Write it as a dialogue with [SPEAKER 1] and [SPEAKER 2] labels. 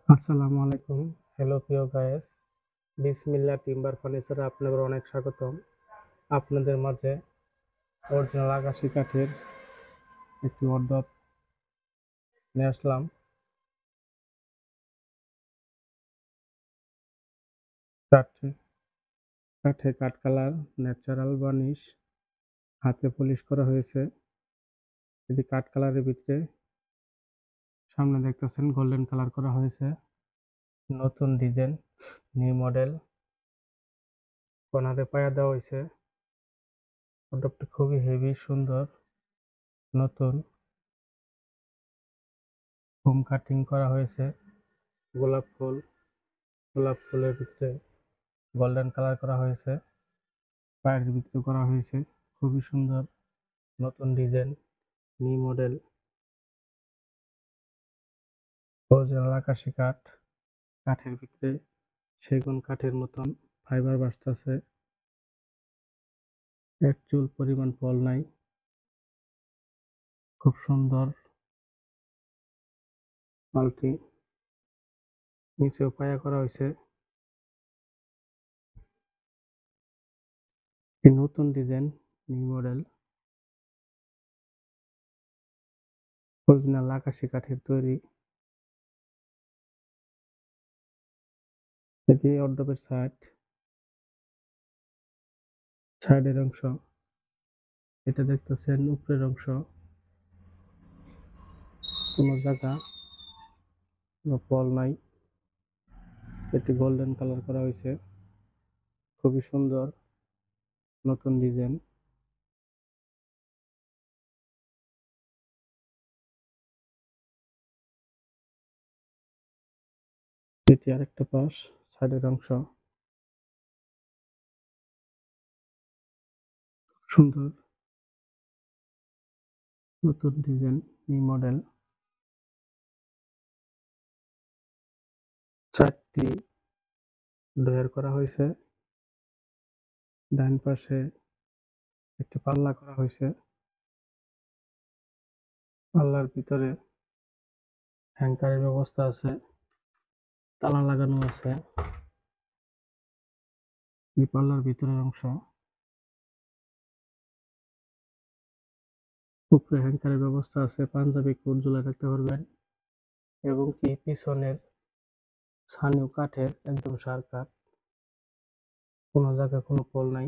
[SPEAKER 1] আসসালামু আলাইকুম। হ্যালো প্রিয় গায়েস, বিসমিল্লাহ টিম্বার ফার্নিচারে আপনাদের অনেক স্বাগতম। আপনাদের মাঝে অরিজিনাল আকাশি কাঠের একটি ওয়ার্ড্রপ নিয়ে আসলাম। কাঠে কাঠে কাঠ কালার, ন্যাচারাল বার্নিশ, হাতে পলিশ করা হয়েছে। এটি কাঠ কালারের ভিতরে সামনে দেখতেছেন গোল্ডেন কালার করা হয়েছে। নতুন ডিজাইন, নিউ মডেল, কর্নারে পায়া দেওয়া হয়েছে। ওয়ার্ড্রপটি খুবই হেভি সুন্দর, নতুন ফোম কাটিং করা হয়েছে। গোলাপ ফুলের ভিতরে গোল্ডেন কালার করা হয়েছে, পায়ের ভিতরে করা হয়েছে। খুবই সুন্দর, নতুন ডিজাইন, নিউ মডেল, অরিজিনাল আকাশি কাঠ। কাঠের ভিতরে সেগুন কাঠের মতন ফাইবার বাসতেছে, এক চুল পরিমাণ ফল নাই। খুব সুন্দর মালটি, নিচেও পায়া করা হয়েছে। এই নতুন ডিজাইন, নিউ মডেল, অরিজিনাল আকাশি কাঠের তৈরি। এটি ওয়ার্ড্রপের সাইডের অংশ। এটা দেখতেছেন উপরের অংশ, কোনো জায়গা কোনো ফল নাই। এটি গোল্ডেন কালার করা হয়েছে, খুবই সুন্দর, নতুন ডিজাইন। এটি আরেকটা পাশ, সাইডের অংশ সুন্দর, নতুন ডিজাইন, নিউ মডেল। চারটি ড্রয়ার করা হয়েছে। ডান পাশে একটি পাল্লা করা হয়েছে। পাল্লার ভিতরে হ্যাঙ্গারের ব্যবস্থা আছে, তালা লাগানো আছে। এই পাল্লার ভিতরের অংশ, উপরে হ্যাঙ্গারের ব্যবস্থা আছে, পাঞ্জাবি কোট ঝুলে রাখতে পারবেন। এবং কি পিছনের ছানিও কাঠের, একদম সার কাঠ, কোনো জায়গায় কোনো পোল নাই।